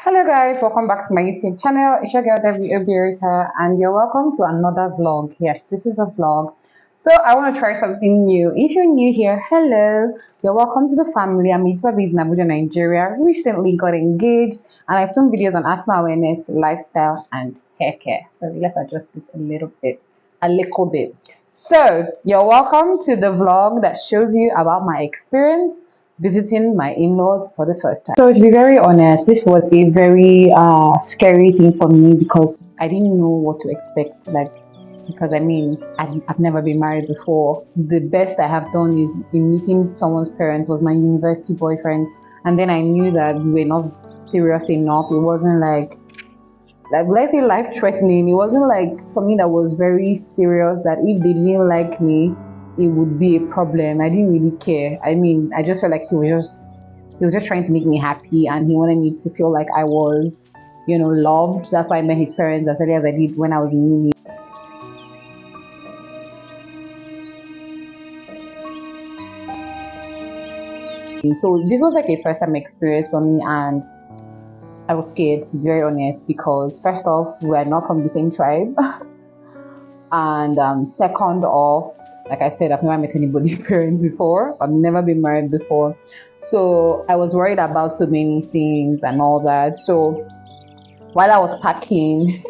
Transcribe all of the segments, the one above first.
Hello guys, welcome back to my YouTube channel. It's your girl Debbie Obierika and you're welcome to another vlog. Yes, this is a vlog. So I want to try something new. If you're new here, hello. You're welcome to the family. I'm Itwa based in Abuja, Nigeria. Recently got engaged and I've done videos on asthma awareness, lifestyle and hair care. So let's adjust this a little bit. So you're welcome to the vlog that shows you about my experience visiting my in-laws for the first time. So to be very honest, this was a very scary thing for me because I didn't know what to expect. Because I've never been married before. The best I have done is in meeting someone's parents was my university boyfriend, and then I knew that we were not serious enough. It wasn't like let's say life threatening. It wasn't like something that was very serious that if they didn't like me it would be a problem. I didn't really care. I just felt like he was just trying to make me happy and he wanted me to feel like I was, loved. That's why I met his parents as early as I did when I was in uni. So this was like a first time experience for me and I was scared, to be very honest, because first off, we are not from the same tribe. And second off, like I said, I've never met anybody's parents before. I've never been married before. So I was worried about so many things and all that. So while I was packing,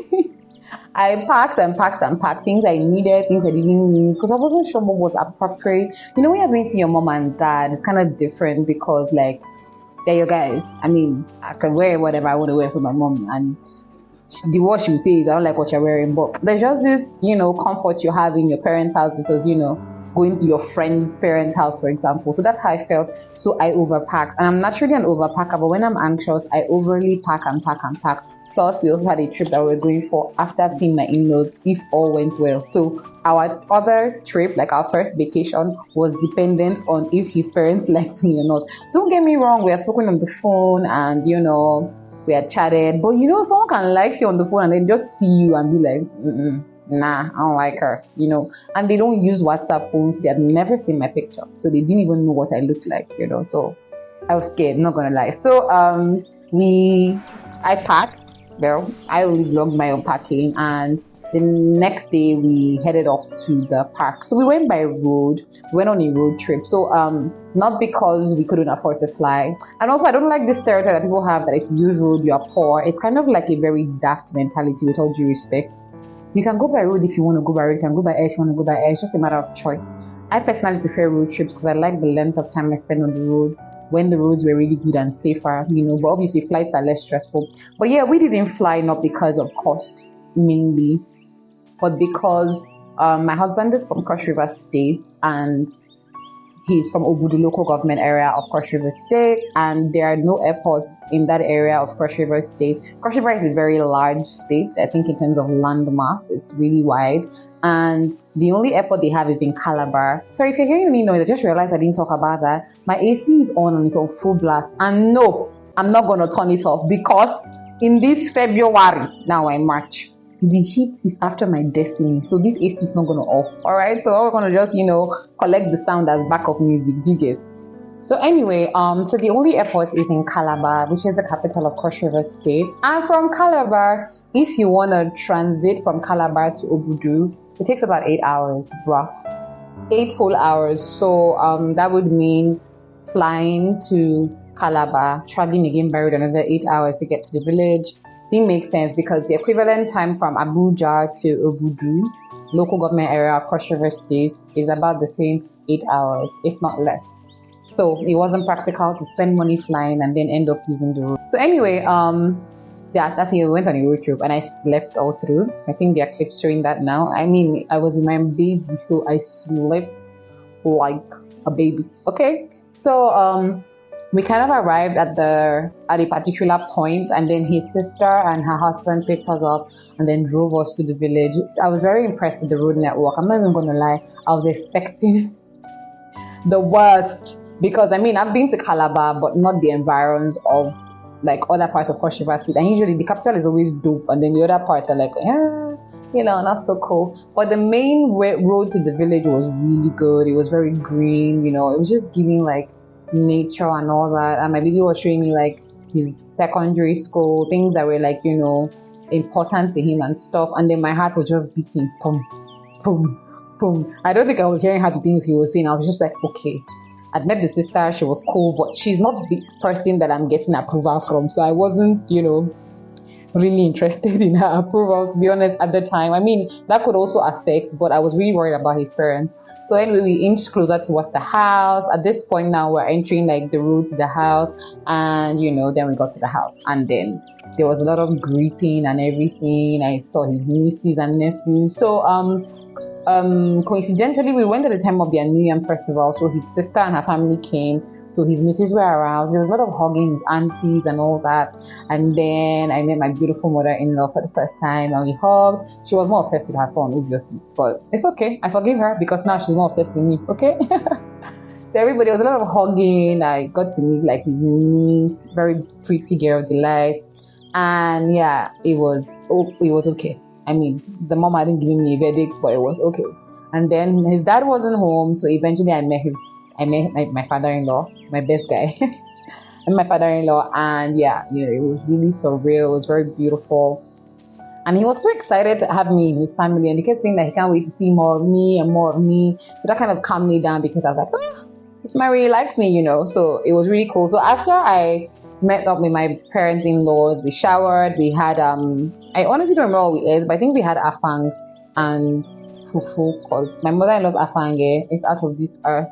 I packed and packed and packed things I needed, things I didn't need, because I wasn't sure what was appropriate. When you're going to your mom and dad, it's kind of different because, like, they're your guys. I can wear whatever I want to wear for my mom, and the what she will say is, I don't like what you're wearing. But there's just this, comfort you have in your parents' house versus, going to your friend's parents' house, for example. So that's how I felt. So I overpacked. And I'm naturally an overpacker, but when I'm anxious, I overly pack and pack and pack. Plus, we also had a trip that we were going for after seeing my in-laws, if all went well. So our other trip, like our first vacation, was dependent on if his parents liked me or not. Don't get me wrong, we are spoken on the phone and, we had chatted. But, someone can like you on the phone and then just see you and be like, nah, I don't like her, And they don't use WhatsApp phones. They had never seen my picture. So they didn't even know what I looked like, So I was scared, not going to lie. So I packed. Well, I only vlogged my own packing, and the next day we headed off to the park. So we went by road. We went on a road trip. So not because we couldn't afford to fly, and also I don't like this stereotype that people have that if you use road you are poor. It's kind of like a very daft mentality, with all due respect. You can go by road if you want to go by road. You can go by air if you want to go by air. It's just a matter of choice. I personally prefer road trips because I like the length of time I spend on the road when the roads were really good and safer, but obviously flights are less stressful. But yeah, we didn't fly not because of cost mainly, but because my husband is from Cross River State and he's from Obudu local government area of Cross River State, and there are no airports in that area of Cross River State. Cross River is a very large state. I think in terms of land mass, it's really wide. And the only airport they have is in Calabar. Sorry if you're hearing any noise, I just realized I didn't talk about that. My AC is on and it's on full blast. And no, I'm not going to turn it off because in this February, now in March, the heat is after my destiny. So this AC is not going to off. Alright, so we're going to just, collect the sound as backup music. Do you get? So anyway, so the only airport is in Calabar, which is the capital of Cross River State. And from Calabar, if you want to transit from Calabar to Obudu, it takes about 8 hours, rough. 8 whole hours. So that would mean flying to Calabar, traveling again by road another 8 hours to get to the village. It makes sense because the equivalent time from Abuja to Obudu, local government area of Cross River State, is about the same 8 hours, if not less. So it wasn't practical to spend money flying and then end up using the road. So anyway, that's it. We went on a road trip and I slept all through. I think there are clips showing that now. I was with my baby, so I slept like a baby. Okay, so we kind of arrived at a particular point, and then his sister and her husband picked us up and then drove us to the village. I was very impressed with the road network. I'm not even going to lie. I was expecting the worst because I've been to Calabar, but not the environs of like other parts of Cross River State. And usually the capital is always dope, and then the other parts are like, not so cool. But the main road to the village was really good. It was very green. It was just giving like nature and all that. And my baby was showing me like his secondary school, things that were like, important to him and stuff. And then my heart was just beating, boom, boom, boom. I don't think I was hearing half the things he was saying. I was just like, okay. I'd met the sister, she was cool, but she's not the person that I'm getting approval from. So I wasn't, really interested in her approval, to be honest, at the time. I mean, that could also affect, but I was really worried about his parents. So anyway, we inched closer towards the house. At this point now, we're entering like the road to the house, and then we got to the house, and then there was a lot of greeting and everything. I saw his nieces and nephews. So coincidentally, we went at the time of their New Year festival. So his sister and her family came. So his nieces were around. There was a lot of hugging his aunties and all that. And then I met my beautiful mother-in-law for the first time, and we hugged. She was more obsessed with her son, obviously, but it's okay. I forgive her because now she's more obsessed with me. Okay. So everybody, there was a lot of hugging. I got to meet like his niece, very pretty girl, Delight, and yeah, it was okay. I mean, the mom hadn't given me a verdict, but it was okay. And then his dad wasn't home, so eventually I met my father-in-law, my best guy, and my father-in-law, and yeah, it was really surreal. It was very beautiful, and he was so excited to have me in his family, and he kept saying that he can't wait to see more of me and more of me. So that kind of calmed me down because I was like, this man really likes me, So it was really cool. So after I met up with my parents-in-laws, we showered, we had I honestly don't remember what we ate, but I think we had afang and fufu, because my mother-in-law's afang is out of this earth.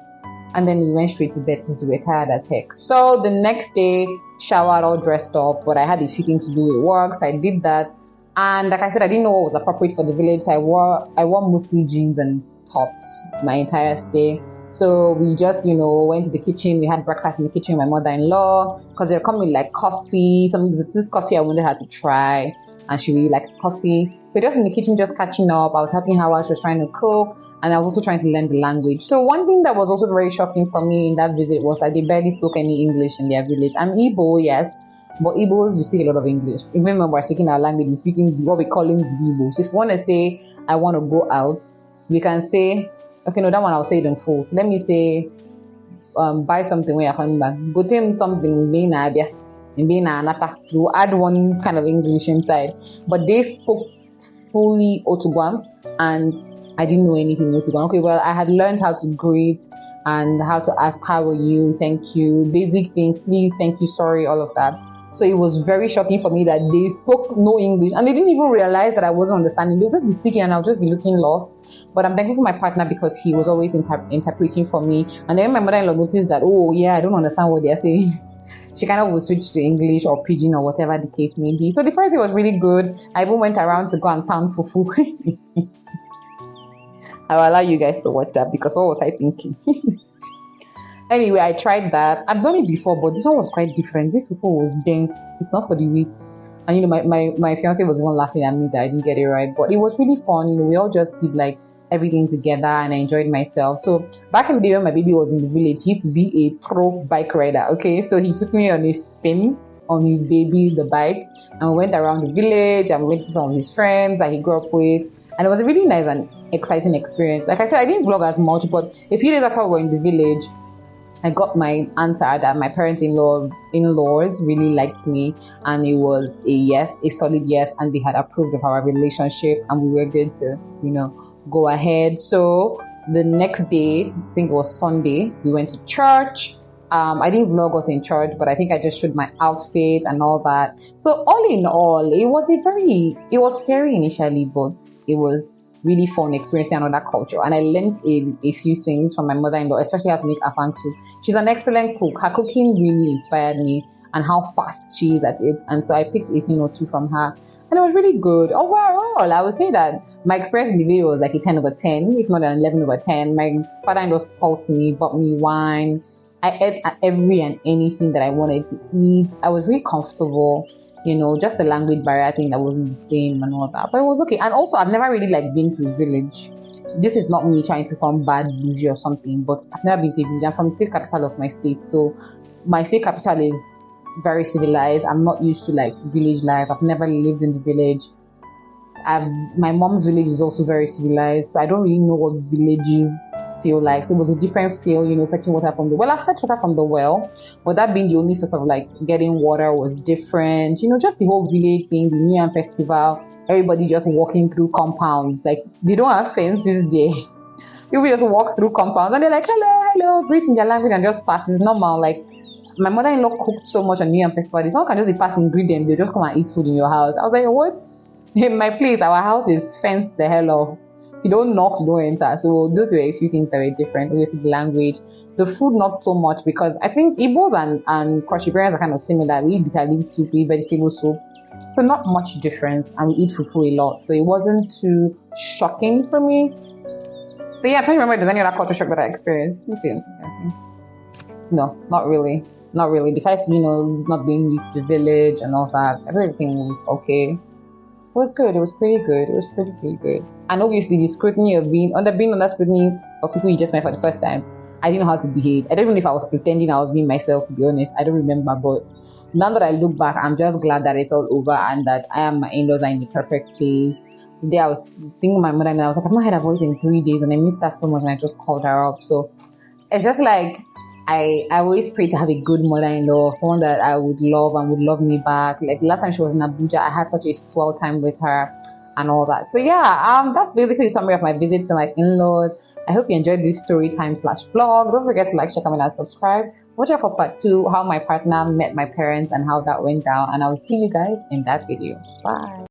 And then we went straight to bed because we were tired as heck. So the next day, showered, all dressed up, but I had a few things to do with work, so I did that. And like I said, I didn't know what was appropriate for the village, so I wore mostly jeans and tops my entire stay. So we just, went to the kitchen. We had breakfast in the kitchen with my mother-in-law, because they were coming with like coffee. This coffee I wanted her to try, and she really likes coffee. So just in the kitchen, just catching up. I was helping her while she was trying to cook. And I was also trying to learn the language. So one thing that was also very shocking for me in that visit was that they barely spoke any English in their village. I'm Igbo, yes, but Igbos, we speak a lot of English. Even when we're speaking our language, we're speaking what we call Igbo. So if you want to say, I want to go out, we can say, okay, no, that one I'll say it in full. So let me say, buy something when you're coming back. Go tell something, we'll add one kind of English inside. But they spoke fully Otugwam, and I didn't know anything Otugwam. Okay, well, I had learned how to greet and how to ask, how are you, thank you, basic things, please, thank you, sorry, all of that. So it was very shocking for me that they spoke no English, and they didn't even realize that I wasn't understanding. They would just be speaking and I'll just be looking lost. But I'm thankful for my partner because he was always interpreting for me. And then my mother-in-law noticed that, oh yeah, I don't understand what they're saying. She kind of would switch to English or Pidgin or whatever the case may be. So the first day was really good. I even went around to go and pound fufu. I'll allow you guys to watch that because what was I thinking? Anyway, I tried that. I've done it before, but this one was quite different. This fufu was dense. It's not for the weak. And my fiance was even laughing at me that I didn't get it right. But it was really fun. We all just did like everything together, and I enjoyed myself. So back in the day when my baby was in the village, he used to be a pro bike rider. Okay, so he took me on a spin on his baby, the bike, and we went around the village and we went to some of his friends that he grew up with. And it was a really nice and exciting experience. Like I said, I didn't vlog as much, but a few days after we were in the village, I got my answer that my parents-in-laws really liked me, and it was a solid yes, and they had approved of our relationship, and we were good to, go ahead. So the next day, I think it was Sunday, we went to church. I didn't vlog us in church, but I think I just showed my outfit and all that. So all in all, it was scary initially, but it was really fun experiencing another culture, and I learned a few things from my mother-in-law, especially how to make afang soup. She's an excellent cook. Her cooking really inspired me, and how fast she is at it. And so I picked a thing or two from her, and it was really good. Overall, I would say that my experience in the video was like a 10 over 10, if not an 11 over 10. My father-in-law spoke to me, bought me wine. I ate every and anything that I wanted to eat. I was really comfortable, just the language barrier thing that wasn't the same and all that. But it was okay. And also, I've never really been to a village. This is not me trying to sound bad, bougie or something, but I've never been to a village. I'm from the state capital of my state. So my state capital is very civilized. I'm not used to village life. I've never lived in the village. My mom's village is also very civilized. So I don't really know what villages feel like. So it was a different feel, fetching water from the well. I fetched water from the well, but that being the only source of like getting water was different. Just the whole village thing, the New Year festival, everybody just walking through compounds. Like they don't have fences there. People just walk through compounds and they're like, hello, hello, breathe in their language and just pass. It's normal. Like my mother-in-law cooked so much on New Year festival. Someone can just be passing ingredients. They just come and eat food in your house. I was like, what? In my place, our house is fenced the hell off. You don't knock, you don't enter. So those were a few things that were different. Obviously, the language, the food, not so much because I think Igbos and Kwashiberians are kind of similar. We eat bitter leaf soup, we eat vegetable soup, so not much difference. And we eat fufu a lot, so it wasn't too shocking for me. So yeah, I'm trying to remember if there's any other culture shock that I experienced. Let me see. No, not really. Not really. Besides, not being used to the village and all that, everything was okay. It was good. It was pretty good. It was pretty good. And obviously, the scrutiny of being under scrutiny of people you just met for the first time, I didn't know how to behave. I don't even know if I was pretending I was being myself, to be honest. I don't remember. But now that I look back, I'm just glad that it's all over and that I and my in-laws are in the perfect place. Today, I was thinking my mother and I was like, I've not heard her voice in 3 days and I missed her so much and I just called her up. So it's just like, I always pray to have a good mother-in-law, someone that I would love and would love me back. Like last time she was in Abuja, I had such a swell time with her and all that. So yeah, that's basically the summary of my visit to my in-laws. I hope you enjoyed this story time/vlog. Don't forget to like, share, comment, and subscribe. Watch out for part 2, how my partner met my parents and how that went down. And I will see you guys in that video. Bye.